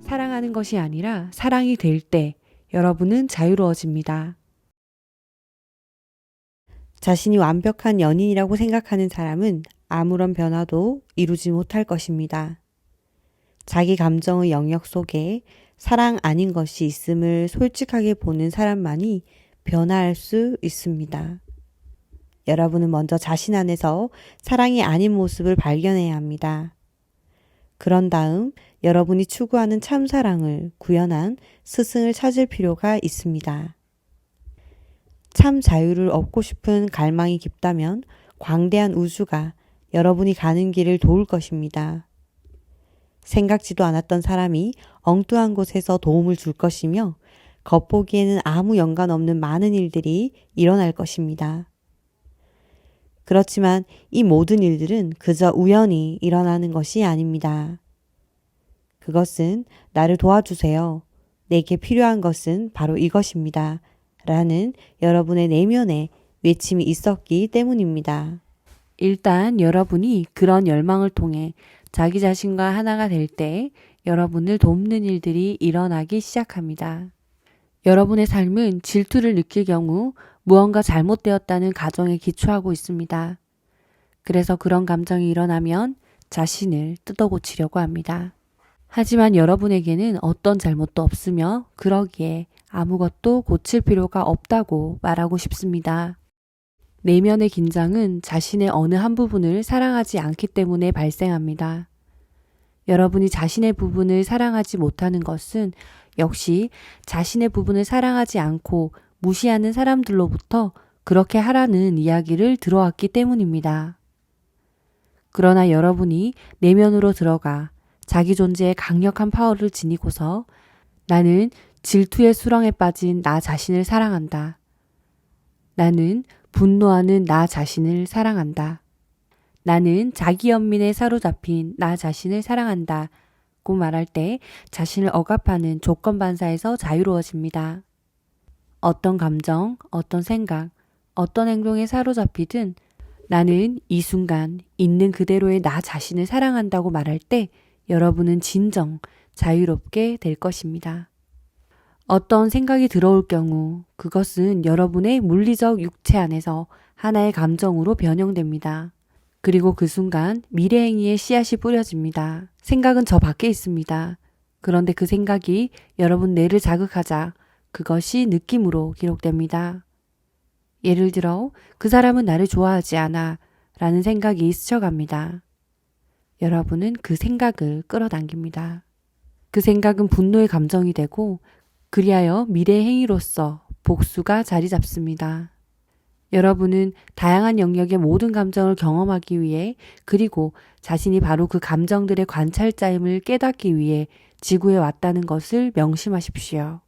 사랑하는 것이 아니라 사랑이 될 때 여러분은 자유로워집니다. 자신이 완벽한 연인이라고 생각하는 사람은 아무런 변화도 이루지 못할 것입니다. 자기 감정의 영역 속에 사랑 아닌 것이 있음을 솔직하게 보는 사람만이 변화할 수 있습니다. 여러분은 먼저 자신 안에서 사랑이 아닌 모습을 발견해야 합니다. 그런 다음 여러분이 추구하는 참사랑을 구현한 스승을 찾을 필요가 있습니다. 참 자유를 얻고 싶은 갈망이 깊다면 광대한 우주가 여러분이 가는 길을 도울 것입니다. 생각지도 않았던 사람이 엉뚱한 곳에서 도움을 줄 것이며 겉보기에는 아무 연관 없는 많은 일들이 일어날 것입니다. 그렇지만 이 모든 일들은 그저 우연히 일어나는 것이 아닙니다. 그것은 나를 도와주세요. 내게 필요한 것은 바로 이것입니다. 라는 여러분의 내면에 외침이 있었기 때문입니다. 일단 여러분이 그런 열망을 통해 자기 자신과 하나가 될 때 여러분을 돕는 일들이 일어나기 시작합니다. 여러분의 삶은 질투를 느낄 경우 무언가 잘못되었다는 가정에 기초하고 있습니다. 그래서 그런 감정이 일어나면 자신을 뜯어 고치려고 합니다. 하지만 여러분에게는 어떤 잘못도 없으며 그러기에 아무것도 고칠 필요가 없다고 말하고 싶습니다. 내면의 긴장은 자신의 어느 한 부분을 사랑하지 않기 때문에 발생합니다. 여러분이 자신의 부분을 사랑하지 못하는 것은 역시 자신의 부분을 사랑하지 않고 무시하는 사람들로부터 그렇게 하라는 이야기를 들어왔기 때문입니다. 그러나 여러분이 내면으로 들어가 자기 존재에 강력한 파워를 지니고서 나는 질투의 수렁에 빠진 나 자신을 사랑한다. 나는 분노하는 나 자신을 사랑한다. 나는 자기 연민에 사로잡힌 나 자신을 사랑한다. 고 말할 때 자신을 억압하는 조건반사에서 자유로워집니다. 어떤 감정, 어떤 생각, 어떤 행동에 사로잡히든 나는 이 순간 있는 그대로의 나 자신을 사랑한다고 말할 때 여러분은 진정 자유롭게 될 것입니다. 어떤 생각이 들어올 경우 그것은 여러분의 물리적 육체 안에서 하나의 감정으로 변형됩니다. 그리고 그 순간 미래행위의 씨앗이 뿌려집니다. 생각은 저 밖에 있습니다. 그런데 그 생각이 여러분 뇌를 자극하자 그것이 느낌으로 기록됩니다. 예를 들어 그 사람은 나를 좋아하지 않아 라는 생각이 스쳐갑니다. 여러분은 그 생각을 끌어당깁니다. 그 생각은 분노의 감정이 되고 그리하여 미래의 행위로서 복수가 자리 잡습니다. 여러분은 다양한 영역의 모든 감정을 경험하기 위해 그리고 자신이 바로 그 감정들의 관찰자임을 깨닫기 위해 지구에 왔다는 것을 명심하십시오.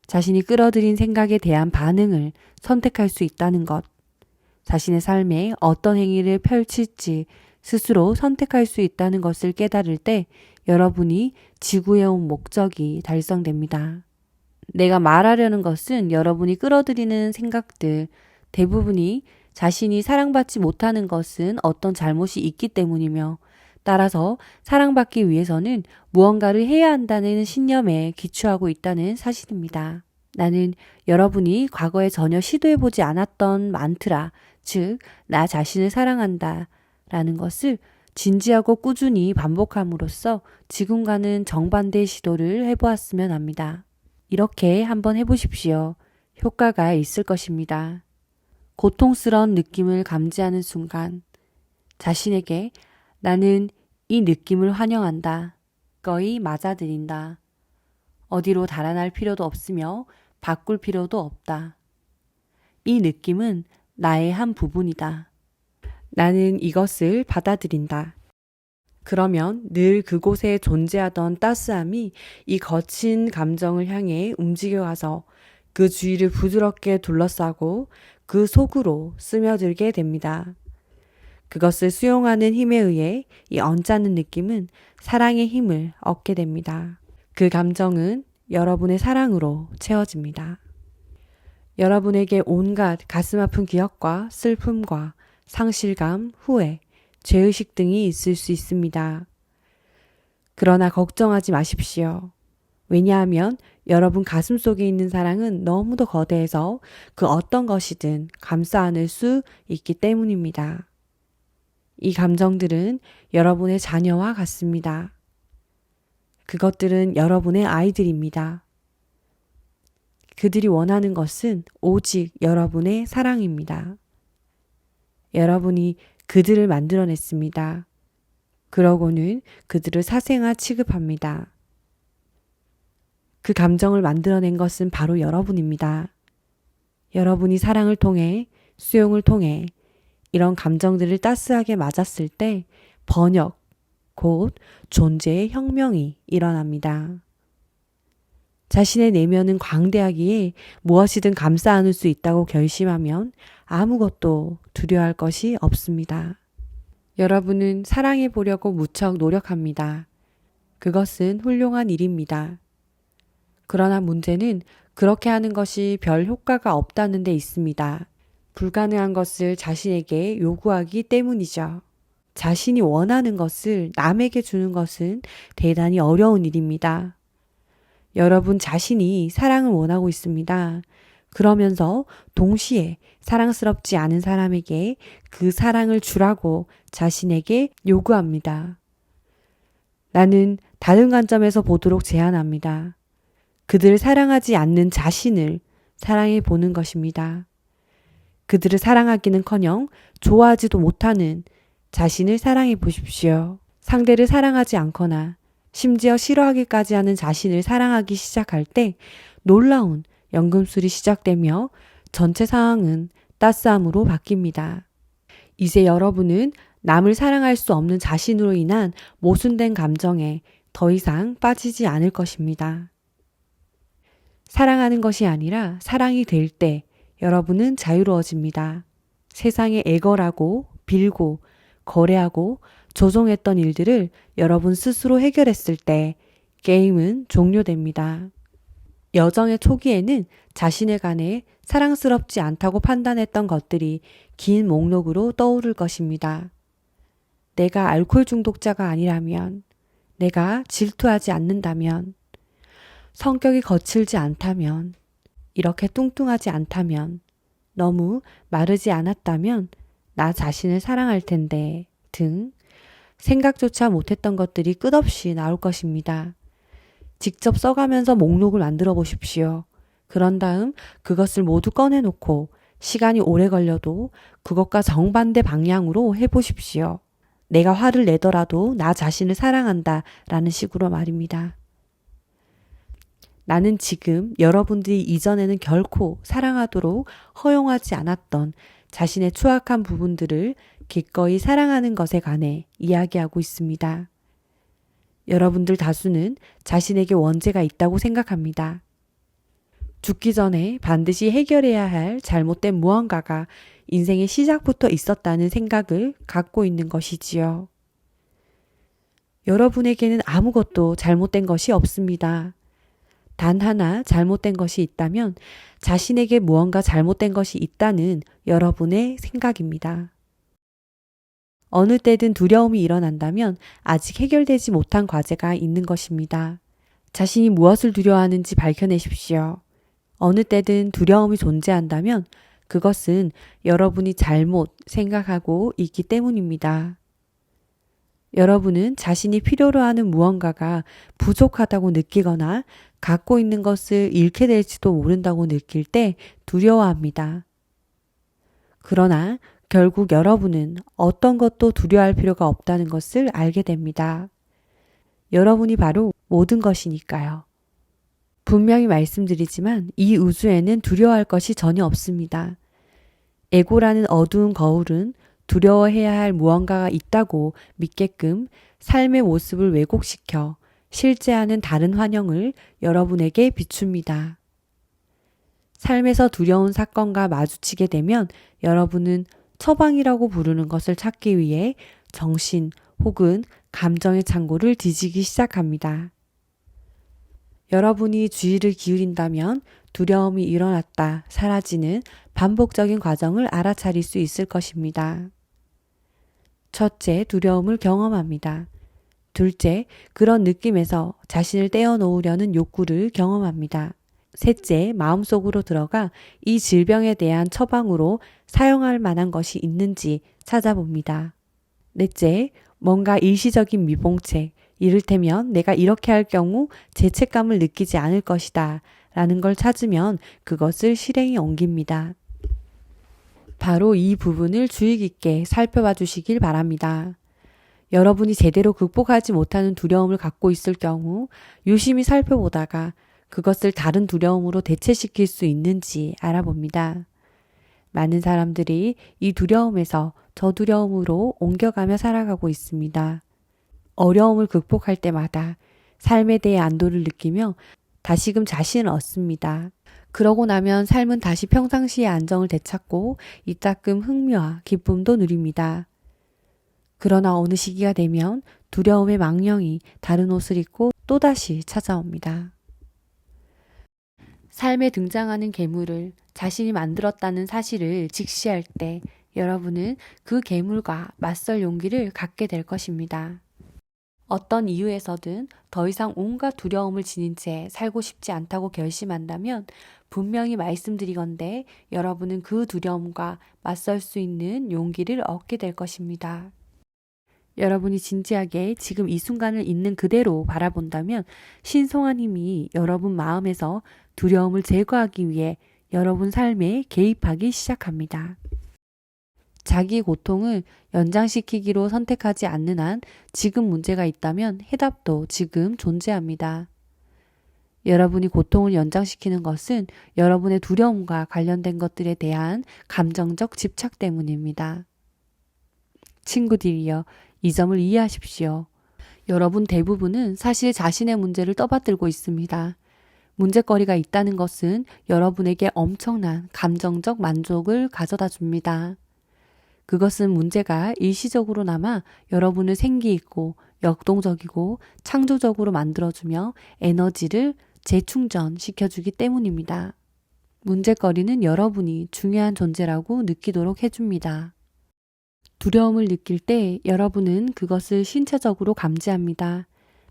자신이 끌어들인 생각에 대한 반응을 선택할 수 있다는 것, 자신의 삶에 어떤 행위를 펼칠지 스스로 선택할 수 있다는 것을 깨달을 때 여러분이 지구에 온 목적이 달성됩니다. 내가 말하려는 것은 여러분이 끌어들이는 생각들 대부분이 자신이 사랑받지 못하는 것은 어떤 잘못이 있기 때문이며 따라서 사랑받기 위해서는 무언가를 해야 한다는 신념에 기초하고 있다는 사실입니다. 나는 여러분이 과거에 전혀 시도해보지 않았던 만트라, 즉 나 자신을 사랑한다 라는 것을 진지하고 꾸준히 반복함으로써 지금과는 정반대의 시도를 해보았으면 합니다. 이렇게 한번 해보십시오. 효과가 있을 것입니다. 고통스러운 느낌을 감지하는 순간 자신에게 나는 이 느낌을 환영한다. 거의 맞아들인다. 어디로 달아날 필요도 없으며 바꿀 필요도 없다. 이 느낌은 나의 한 부분이다. 나는 이것을 받아들인다. 그러면 늘 그곳에 존재하던 따스함이 이 거친 감정을 향해 움직여가서 그 주위를 부드럽게 둘러싸고 그 속으로 스며들게 됩니다. 그것을 수용하는 힘에 의해 이 언짢은 느낌은 사랑의 힘을 얻게 됩니다. 그 감정은 여러분의 사랑으로 채워집니다. 여러분에게 온갖 가슴 아픈 기억과 슬픔과 상실감, 후회, 죄의식 등이 있을 수 있습니다. 그러나 걱정하지 마십시오. 왜냐하면 여러분 가슴 속에 있는 사랑은 너무도 거대해서 그 어떤 것이든 감싸 안을 수 있기 때문입니다. 이 감정들은 여러분의 자녀와 같습니다. 그것들은 여러분의 아이들입니다. 그들이 원하는 것은 오직 여러분의 사랑입니다. 여러분이 그들을 만들어냈습니다. 그러고는 그들을 사생아 취급합니다. 그 감정을 만들어낸 것은 바로 여러분입니다. 여러분이 사랑을 통해, 수용을 통해 이런 감정들을 따스하게 맞았을 때 번역, 곧 존재의 혁명이 일어납니다. 자신의 내면은 광대하기에 무엇이든 감싸 안을 수 있다고 결심하면 아무것도 두려워할 것이 없습니다. 여러분은 사랑해 보려고 무척 노력합니다. 그것은 훌륭한 일입니다. 그러나 문제는 그렇게 하는 것이 별 효과가 없다는 데 있습니다. 불가능한 것을 자신에게 요구하기 때문이죠. 자신이 원하는 것을 남에게 주는 것은 대단히 어려운 일입니다. 여러분 자신이 사랑을 원하고 있습니다. 그러면서 동시에 사랑스럽지 않은 사람에게 그 사랑을 주라고 자신에게 요구합니다. 나는 다른 관점에서 보도록 제안합니다. 그들을 사랑하지 않는 자신을 사랑해 보는 것입니다. 그들을 사랑하기는커녕 좋아하지도 못하는 자신을 사랑해 보십시오. 상대를 사랑하지 않거나 심지어 싫어하기까지 하는 자신을 사랑하기 시작할 때 놀라운 연금술이 시작되며 전체 상황은 따스함으로 바뀝니다. 이제 여러분은 남을 사랑할 수 없는 자신으로 인한 모순된 감정에 더 이상 빠지지 않을 것입니다. 사랑하는 것이 아니라 사랑이 될 때 여러분은 자유로워집니다. 세상에 애걸하고 빌고 거래하고 조종했던 일들을 여러분 스스로 해결했을 때 게임은 종료됩니다. 여정의 초기에는 자신에 관해 사랑스럽지 않다고 판단했던 것들이 긴 목록으로 떠오를 것입니다. 내가 알코올 중독자가 아니라면, 내가 질투하지 않는다면, 성격이 거칠지 않다면, 이렇게 뚱뚱하지 않다면, 너무 마르지 않았다면 나 자신을 사랑할 텐데 등 생각조차 못했던 것들이 끝없이 나올 것입니다. 직접 써가면서 목록을 만들어 보십시오. 그런 다음 그것을 모두 꺼내놓고 시간이 오래 걸려도 그것과 정반대 방향으로 해보십시오. 내가 화를 내더라도 나 자신을 사랑한다 라는 식으로 말입니다. 나는 지금 여러분들이 이전에는 결코 사랑하도록 허용하지 않았던 자신의 추악한 부분들을 기꺼이 사랑하는 것에 관해 이야기하고 있습니다. 여러분들 다수는 자신에게 원죄가 있다고 생각합니다. 죽기 전에 반드시 해결해야 할 잘못된 무언가가 인생의 시작부터 있었다는 생각을 갖고 있는 것이지요. 여러분에게는 아무것도 잘못된 것이 없습니다. 단 하나 잘못된 것이 있다면 자신에게 무언가 잘못된 것이 있다는 여러분의 생각입니다. 어느 때든 두려움이 일어난다면 아직 해결되지 못한 과제가 있는 것입니다. 자신이 무엇을 두려워하는지 밝혀내십시오. 어느 때든 두려움이 존재한다면 그것은 여러분이 잘못 생각하고 있기 때문입니다. 여러분은 자신이 필요로 하는 무언가가 부족하다고 느끼거나 갖고 있는 것을 잃게 될지도 모른다고 느낄 때 두려워합니다. 그러나 결국 여러분은 어떤 것도 두려워할 필요가 없다는 것을 알게 됩니다. 여러분이 바로 모든 것이니까요. 분명히 말씀드리지만 이 우주에는 두려워할 것이 전혀 없습니다. 에고라는 어두운 거울은 두려워해야 할 무언가가 있다고 믿게끔 삶의 모습을 왜곡시켜 실제하는 다른 환영을 여러분에게 비춥니다. 삶에서 두려운 사건과 마주치게 되면 여러분은 처방이라고 부르는 것을 찾기 위해 정신 혹은 감정의 창고를 뒤지기 시작합니다. 여러분이 주의를 기울인다면 두려움이 일어났다 사라지는 반복적인 과정을 알아차릴 수 있을 것입니다. 첫째, 두려움을 경험합니다. 둘째, 그런 느낌에서 자신을 떼어놓으려는 욕구를 경험합니다. 셋째, 마음속으로 들어가 이 질병에 대한 처방으로 사용할 만한 것이 있는지 찾아봅니다. 넷째, 뭔가 일시적인 미봉책, 이를테면 내가 이렇게 할 경우 죄책감을 느끼지 않을 것이다 라는 걸 찾으면 그것을 실행에 옮깁니다. 바로 이 부분을 주의 깊게 살펴봐 주시길 바랍니다. 여러분이 제대로 극복하지 못하는 두려움을 갖고 있을 경우 유심히 살펴보다가 그것을 다른 두려움으로 대체시킬 수 있는지 알아봅니다. 많은 사람들이 이 두려움에서 저 두려움으로 옮겨가며 살아가고 있습니다. 어려움을 극복할 때마다 삶에 대해 안도를 느끼며 다시금 자신을 얻습니다. 그러고 나면 삶은 다시 평상시의 안정을 되찾고 이따금 흥미와 기쁨도 누립니다. 그러나 어느 시기가 되면 두려움의 망령이 다른 옷을 입고 또다시 찾아옵니다. 삶에 등장하는 괴물을 자신이 만들었다는 사실을 직시할 때 여러분은 그 괴물과 맞설 용기를 갖게 될 것입니다. 어떤 이유에서든 더 이상 온갖 두려움을 지닌 채 살고 싶지 않다고 결심한다면 분명히 말씀드리건대 여러분은 그 두려움과 맞설 수 있는 용기를 얻게 될 것입니다. 여러분이 진지하게 지금 이 순간을 있는 그대로 바라본다면 신성한 힘이 여러분 마음에서 두려움을 제거하기 위해 여러분 삶에 개입하기 시작합니다. 자기 고통을 연장시키기로 선택하지 않는 한 지금 문제가 있다면 해답도 지금 존재합니다. 여러분이 고통을 연장시키는 것은 여러분의 두려움과 관련된 것들에 대한 감정적 집착 때문입니다. 친구들이여, 이 점을 이해하십시오. 여러분 대부분은 사실 자신의 문제를 떠받들고 있습니다. 문제거리가 있다는 것은 여러분에게 엄청난 감정적 만족을 가져다 줍니다. 그것은 문제가 일시적으로나마 여러분을 생기있고 역동적이고 창조적으로 만들어주며 에너지를 재충전시켜주기 때문입니다. 문제거리는 여러분이 중요한 존재라고 느끼도록 해줍니다. 두려움을 느낄 때 여러분은 그것을 신체적으로 감지합니다.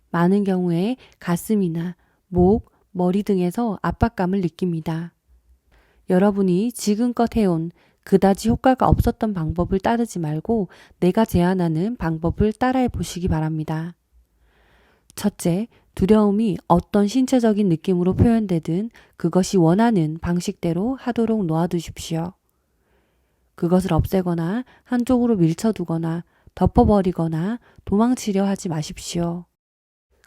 많은 경우에 가슴이나 목, 머리 등에서 압박감을 느낍니다. 여러분이 지금껏 해온 그다지 효과가 없었던 방법을 따르지 말고 내가 제안하는 방법을 따라해 보시기 바랍니다. 첫째, 두려움이 어떤 신체적인 느낌으로 표현되든 그것이 원하는 방식대로 하도록 놓아두십시오. 그것을 없애거나 한쪽으로 밀쳐두거나 덮어버리거나 도망치려 하지 마십시오.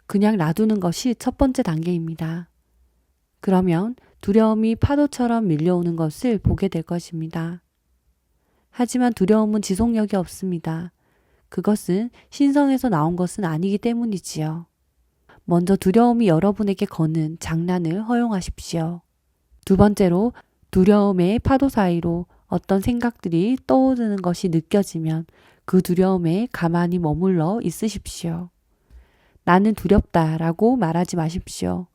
그냥 놔두는 것이 첫 번째 단계입니다. 그러면 두려움이 파도처럼 밀려오는 것을 보게 될 것입니다. 하지만 두려움은 지속력이 없습니다. 그것은 신성에서 나온 것은 아니기 때문이지요. 먼저 두려움이 여러분에게 거는 장난을 허용하십시오. 두 번째로 두려움의 파도 사이로 어떤 생각들이 떠오르는 것이 느껴지면 그 두려움에 가만히 머물러 있으십시오. 나는 두렵다라고 말하지 마십시오.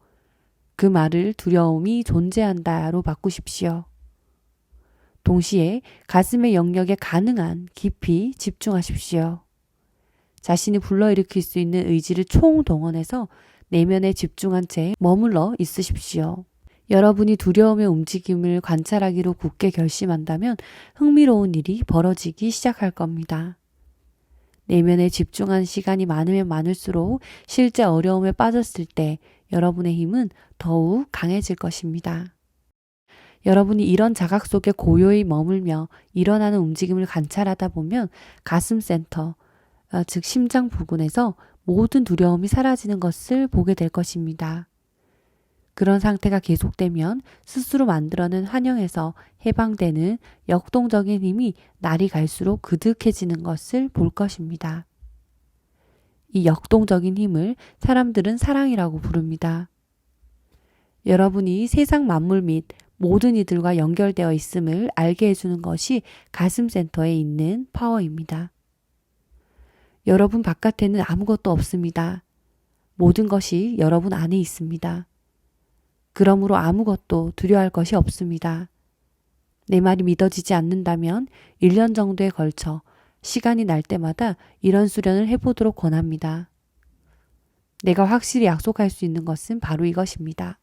그 말을 두려움이 존재한다로 바꾸십시오. 동시에 가슴의 영역에 가능한 깊이 집중하십시오. 자신이 불러일으킬 수 있는 의지를 총동원해서 내면에 집중한 채 머물러 있으십시오. 여러분이 두려움의 움직임을 관찰하기로 굳게 결심한다면 흥미로운 일이 벌어지기 시작할 겁니다. 내면에 집중한 시간이 많으면 많을수록 실제 어려움에 빠졌을 때 여러분의 힘은 더욱 강해질 것입니다. 여러분이 이런 자각 속에 고요히 머물며 일어나는 움직임을 관찰하다 보면 가슴 센터, 즉 심장 부근에서 모든 두려움이 사라지는 것을 보게 될 것입니다. 그런 상태가 계속되면 스스로 만들어낸 환영에서 해방되는 역동적인 힘이 날이 갈수록 그득해지는 것을 볼 것입니다. 이 역동적인 힘을 사람들은 사랑이라고 부릅니다. 여러분이 세상 만물 및 모든 이들과 연결되어 있음을 알게 해주는 것이 가슴 센터에 있는 파워입니다. 여러분 바깥에는 아무것도 없습니다. 모든 것이 여러분 안에 있습니다. 그러므로 아무것도 두려워할 것이 없습니다. 내 말이 믿어지지 않는다면 1년 정도에 걸쳐 시간이 날 때마다 이런 수련을 해보도록 권합니다. 내가 확실히 약속할 수 있는 것은 바로 이것입니다.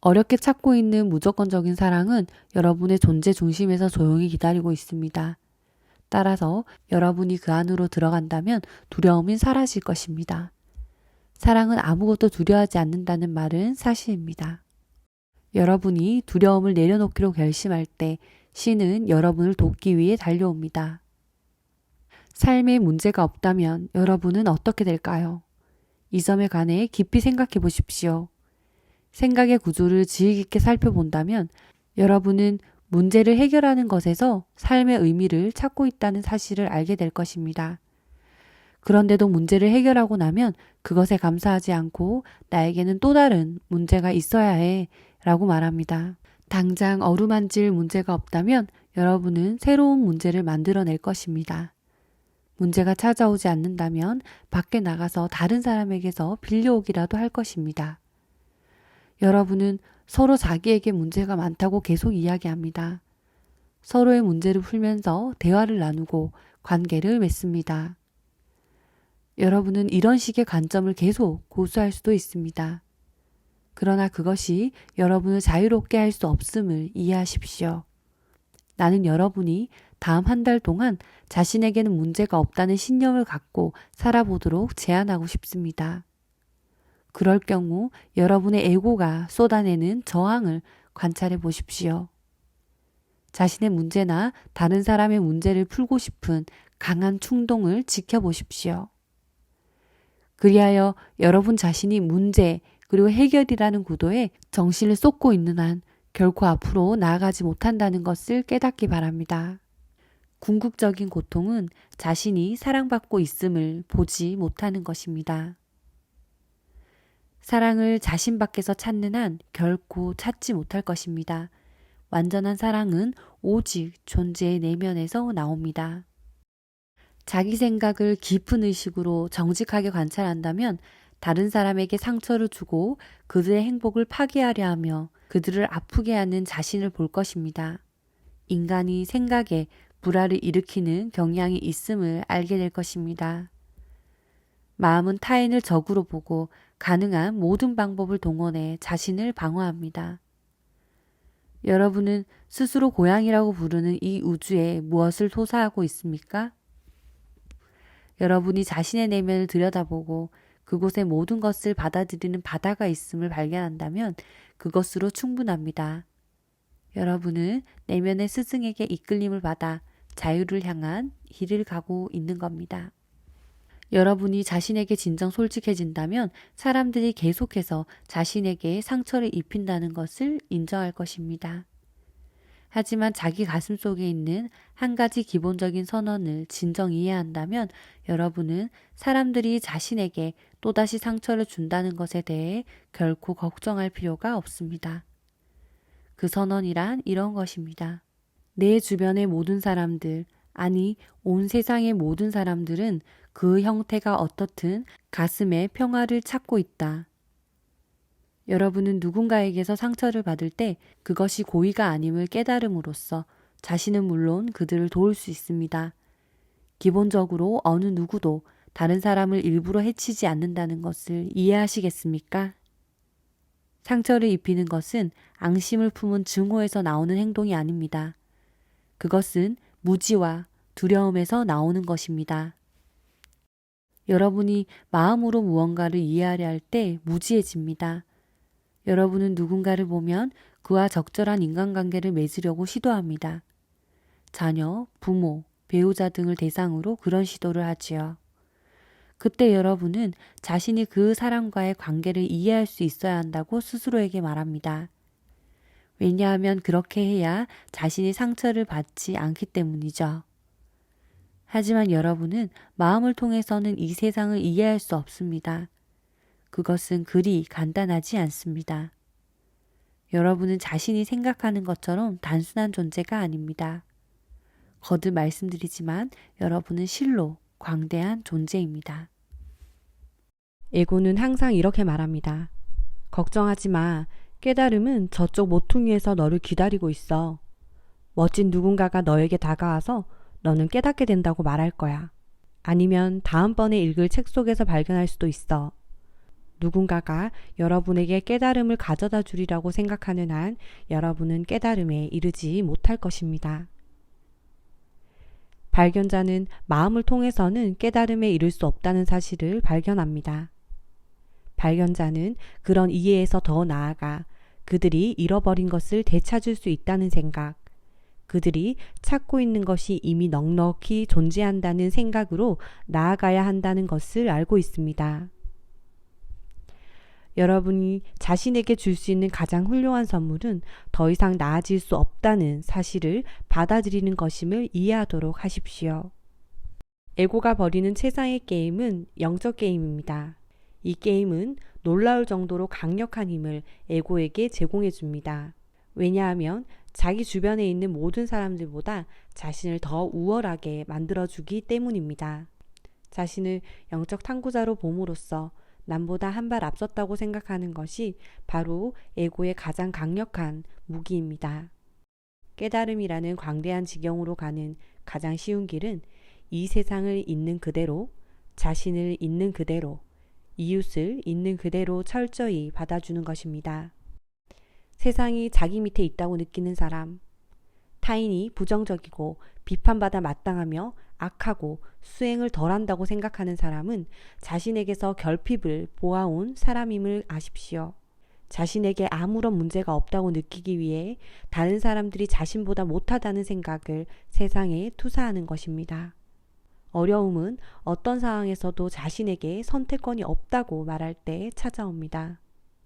어렵게 찾고 있는 무조건적인 사랑은 여러분의 존재 중심에서 조용히 기다리고 있습니다. 따라서 여러분이 그 안으로 들어간다면 두려움은 사라질 것입니다. 사랑은 아무것도 두려워하지 않는다는 말은 사실입니다. 여러분이 두려움을 내려놓기로 결심할 때 신은 여러분을 돕기 위해 달려옵니다. 삶에 문제가 없다면 여러분은 어떻게 될까요? 이 점에 관해 깊이 생각해 보십시오. 생각의 구조를 지혜 깊게 살펴본다면 여러분은 문제를 해결하는 것에서 삶의 의미를 찾고 있다는 사실을 알게 될 것입니다. 그런데도 문제를 해결하고 나면 그것에 감사하지 않고 나에게는 또 다른 문제가 있어야 해 라고 말합니다. 당장 어루만질 문제가 없다면 여러분은 새로운 문제를 만들어낼 것입니다. 문제가 찾아오지 않는다면 밖에 나가서 다른 사람에게서 빌려오기라도 할 것입니다. 여러분은 서로 자기에게 문제가 많다고 계속 이야기합니다. 서로의 문제를 풀면서 대화를 나누고 관계를 맺습니다. 여러분은 이런 식의 관점을 계속 고수할 수도 있습니다. 그러나 그것이 여러분을 자유롭게 할 수 없음을 이해하십시오. 나는 여러분이 다음 한 달 동안 자신에게는 문제가 없다는 신념을 갖고 살아보도록 제안하고 싶습니다. 그럴 경우 여러분의 에고가 쏟아내는 저항을 관찰해 보십시오. 자신의 문제나 다른 사람의 문제를 풀고 싶은 강한 충동을 지켜보십시오. 그리하여 여러분 자신이 문제 그리고 해결이라는 구도에 정신을 쏟고 있는 한 결코 앞으로 나아가지 못한다는 것을 깨닫기 바랍니다. 궁극적인 고통은 자신이 사랑받고 있음을 보지 못하는 것입니다. 사랑을 자신 밖에서 찾는 한 결코 찾지 못할 것입니다. 완전한 사랑은 오직 존재의 내면에서 나옵니다. 자기 생각을 깊은 의식으로 정직하게 관찰한다면 다른 사람에게 상처를 주고 그들의 행복을 파괴하려 하며 그들을 아프게 하는 자신을 볼 것입니다. 인간이 생각에 불화를 일으키는 경향이 있음을 알게 될 것입니다. 마음은 타인을 적으로 보고 가능한 모든 방법을 동원해 자신을 방어합니다. 여러분은 스스로 고향이라고 부르는 이 우주에 무엇을 토사하고 있습니까? 여러분이 자신의 내면을 들여다보고 그곳에 모든 것을 받아들이는 바다가 있음을 발견한다면 그것으로 충분합니다. 여러분은 내면의 스승에게 이끌림을 받아 자유를 향한 길을 가고 있는 겁니다. 여러분이 자신에게 진정 솔직해진다면 사람들이 계속해서 자신에게 상처를 입힌다는 것을 인정할 것입니다. 하지만 자기 가슴 속에 있는 한 가지 기본적인 선언을 진정 이해한다면 여러분은 사람들이 자신에게 또다시 상처를 준다는 것에 대해 결코 걱정할 필요가 없습니다. 그 선언이란 이런 것입니다. 내 주변의 모든 사람들, 아니 온 세상의 모든 사람들은 그 형태가 어떻든 가슴에 평화를 찾고 있다. 여러분은 누군가에게서 상처를 받을 때 그것이 고의가 아님을 깨달음으로써 자신은 물론 그들을 도울 수 있습니다. 기본적으로 어느 누구도 다른 사람을 일부러 해치지 않는다는 것을 이해하시겠습니까? 상처를 입히는 것은 앙심을 품은 증오에서 나오는 행동이 아닙니다. 그것은 무지와 두려움에서 나오는 것입니다. 여러분이 마음으로 무언가를 이해하려 할 때 무지해집니다. 여러분은 누군가를 보면 그와 적절한 인간관계를 맺으려고 시도합니다. 자녀, 부모, 배우자 등을 대상으로 그런 시도를 하지요. 그때 여러분은 자신이 그 사람과의 관계를 이해할 수 있어야 한다고 스스로에게 말합니다. 왜냐하면 그렇게 해야 자신이 상처를 받지 않기 때문이죠. 하지만 여러분은 마음을 통해서는 이 세상을 이해할 수 없습니다. 그것은 그리 간단하지 않습니다. 여러분은 자신이 생각하는 것처럼 단순한 존재가 아닙니다. 거듭 말씀드리지만 여러분은 실로 광대한 존재입니다. 에고는 항상 이렇게 말합니다. 걱정하지 마. 깨달음은 저쪽 모퉁이에서 너를 기다리고 있어. 멋진 누군가가 너에게 다가와서 너는 깨닫게 된다고 말할 거야. 아니면 다음번에 읽을 책 속에서 발견할 수도 있어. 누군가가 여러분에게 깨달음을 가져다 주리라고 생각하는 한 여러분은 깨달음에 이르지 못할 것입니다. 발견자는 마음을 통해서는 깨달음에 이를 수 없다는 사실을 발견합니다. 발견자는 그런 이해에서 더 나아가 그들이 잃어버린 것을 되찾을 수 있다는 생각, 그들이 찾고 있는 것이 이미 넉넉히 존재한다는 생각으로 나아가야 한다는 것을 알고 있습니다. 여러분이 자신에게 줄 수 있는 가장 훌륭한 선물은 더 이상 나아질 수 없다는 사실을 받아들이는 것임을 이해하도록 하십시오. 에고가 벌이는 최상의 게임은 영적 게임입니다. 이 게임은 놀라울 정도로 강력한 힘을 에고에게 제공해 줍니다. 왜냐하면 자기 주변에 있는 모든 사람들보다 자신을 더 우월하게 만들어주기 때문입니다. 자신을 영적 탐구자로 봄으로써 남보다 한 발 앞섰다고 생각하는 것이 바로 에고의 가장 강력한 무기입니다. 깨달음이라는 광대한 지경으로 가는 가장 쉬운 길은 이 세상을 있는 그대로, 자신을 있는 그대로, 이웃을 있는 그대로 철저히 받아주는 것입니다. 세상이 자기 밑에 있다고 느끼는 사람, 타인이 부정적이고 비판받아 마땅하며 악하고 수행을 덜한다고 생각하는 사람은 자신에게서 결핍을 보아온 사람임을 아십시오. 자신에게 아무런 문제가 없다고 느끼기 위해 다른 사람들이 자신보다 못하다는 생각을 세상에 투사하는 것입니다. 어려움은 어떤 상황에서도 자신에게 선택권이 없다고 말할 때 찾아옵니다.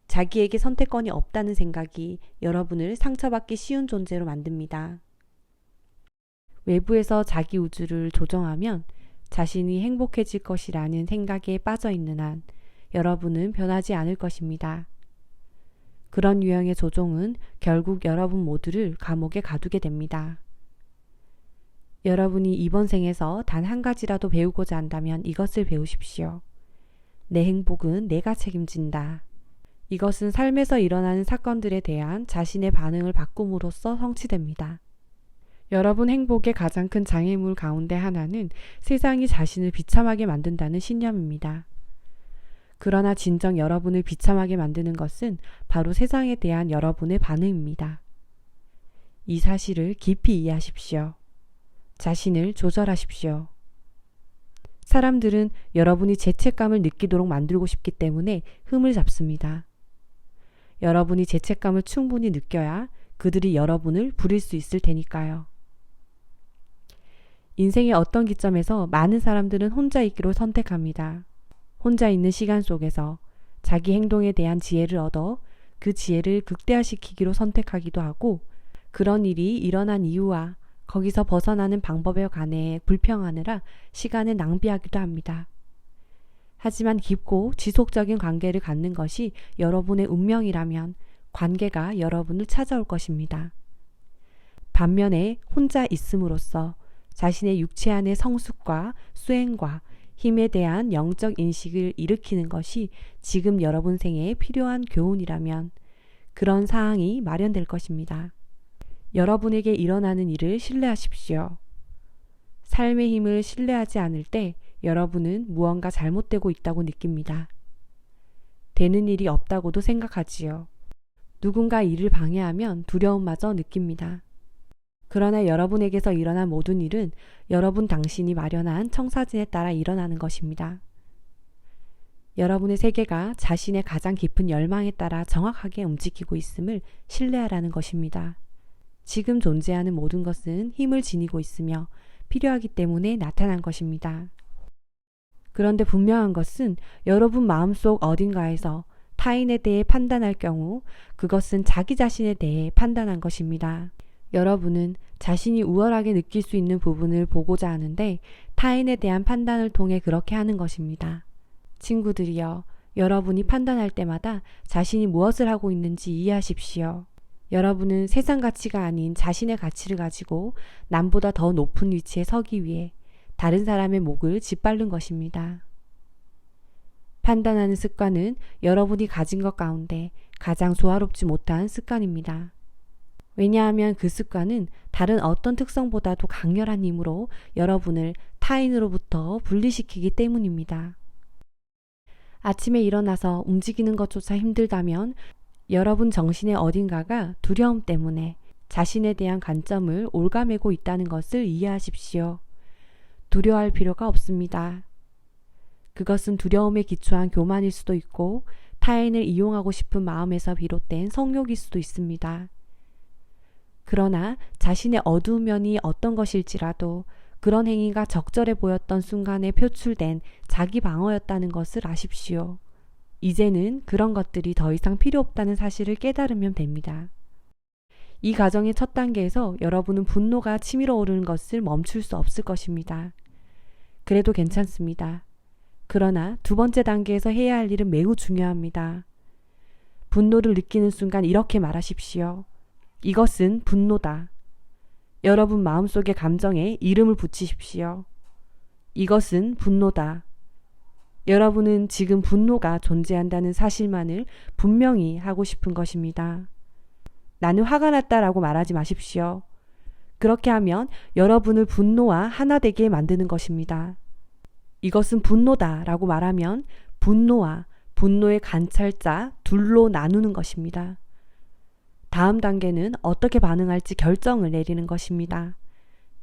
자기에게 선택권이 없다는 생각이 여러분을 상처받기 쉬운 존재로 만듭니다. 외부에서 자기 우주를 조정하면 자신이 행복해질 것이라는 생각에 빠져 있는 한 여러분은 변하지 않을 것입니다. 그런 유형의 조종은 결국 여러분 모두를 감옥에 가두게 됩니다. 여러분이 이번 생에서 단 한 가지라도 배우고자 한다면 이것을 배우십시오. 내 행복은 내가 책임진다. 이것은 삶에서 일어나는 사건들에 대한 자신의 반응을 바꿈으로써 성취됩니다. 여러분 행복의 가장 큰 장애물 가운데 하나는 세상이 자신을 비참하게 만든다는 신념입니다. 그러나 진정 여러분을 비참하게 만드는 것은 바로 세상에 대한 여러분의 반응입니다. 이 사실을 깊이 이해하십시오. 자신을 조절하십시오. 사람들은 여러분이 죄책감을 느끼도록 만들고 싶기 때문에 흠을 잡습니다. 여러분이 죄책감을 충분히 느껴야 그들이 여러분을 부릴 수 있을 테니까요. 인생의 어떤 기점에서 많은 사람들은 혼자 있기로 선택합니다. 혼자 있는 시간 속에서 자기 행동에 대한 지혜를 얻어 그 지혜를 극대화시키기로 선택하기도 하고 그런 일이 일어난 이유와 거기서 벗어나는 방법에 관해 불평하느라 시간을 낭비하기도 합니다. 하지만 깊고 지속적인 관계를 갖는 것이 여러분의 운명이라면 관계가 여러분을 찾아올 것입니다. 반면에 혼자 있음으로써 자신의 육체 안의 성숙과 수행과 힘에 대한 영적 인식을 일으키는 것이 지금 여러분 생에 필요한 교훈이라면 그런 사항이 마련될 것입니다. 여러분에게 일어나는 일을 신뢰하십시오. 삶의 힘을 신뢰하지 않을 때 여러분은 무언가 잘못되고 있다고 느낍니다. 되는 일이 없다고도 생각하지요. 누군가 일을 방해하면 두려움마저 느낍니다. 그러나 여러분에게서 일어난 모든 일은 여러분 당신이 마련한 청사진에 따라 일어나는 것입니다. 여러분의 세계가 자신의 가장 깊은 열망에 따라 정확하게 움직이고 있음을 신뢰하라는 것입니다. 지금 존재하는 모든 것은 힘을 지니고 있으며 필요하기 때문에 나타난 것입니다. 그런데 분명한 것은 여러분 마음속 어딘가에서 타인에 대해 판단할 경우 그것은 자기 자신에 대해 판단한 것입니다. 여러분은 자신이 우월하게 느낄 수 있는 부분을 보고자 하는데 타인에 대한 판단을 통해 그렇게 하는 것입니다. 친구들이여, 여러분이 판단할 때마다 자신이 무엇을 하고 있는지 이해하십시오. 여러분은 세상 가치가 아닌 자신의 가치를 가지고 남보다 더 높은 위치에 서기 위해 다른 사람의 목을 짓밟는 것입니다. 판단하는 습관은 여러분이 가진 것 가운데 가장 조화롭지 못한 습관입니다. 왜냐하면 그 습관은 다른 어떤 특성보다도 강렬한 힘으로 여러분을 타인으로부터 분리시키기 때문입니다. 아침에 일어나서 움직이는 것조차 힘들다면 여러분 정신의 어딘가가 두려움 때문에 자신에 대한 관점을 올가매고 있다는 것을 이해하십시오. 두려워할 필요가 없습니다. 그것은 두려움에 기초한 교만일 수도 있고 타인을 이용하고 싶은 마음에서 비롯된 성욕일 수도 있습니다. 그러나 자신의 어두운 면이 어떤 것일지라도 그런 행위가 적절해 보였던 순간에 표출된 자기 방어였다는 것을 아십시오. 이제는 그런 것들이 더 이상 필요 없다는 사실을 깨달으면 됩니다. 이 과정의 첫 단계에서 여러분은 분노가 치밀어 오르는 것을 멈출 수 없을 것입니다. 그래도 괜찮습니다. 그러나 두 번째 단계에서 해야 할 일은 매우 중요합니다. 분노를 느끼는 순간 이렇게 말하십시오. 이것은 분노다. 여러분 마음속의 감정에 이름을 붙이십시오. 이것은 분노다. 여러분은 지금 분노가 존재한다는 사실만을 분명히 하고 싶은 것입니다. 나는 화가 났다라고 말하지 마십시오. 그렇게 하면 여러분을 분노와 하나 되게 만드는 것입니다. 이것은 분노다라고 말하면 분노와 분노의 관찰자 둘로 나누는 것입니다. 다음 단계는 어떻게 반응할지 결정을 내리는 것입니다.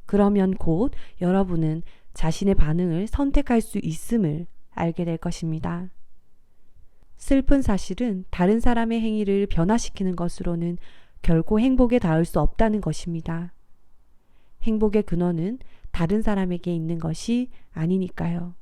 그러면 곧 여러분은 자신의 반응을 선택할 수 있음을 알게 될 것입니다. 슬픈 사실은 다른 사람의 행위를 변화시키는 것으로는 결코 행복에 닿을 수 없다는 것입니다. 행복의 근원은 다른 사람에게 있는 것이 아니니까요.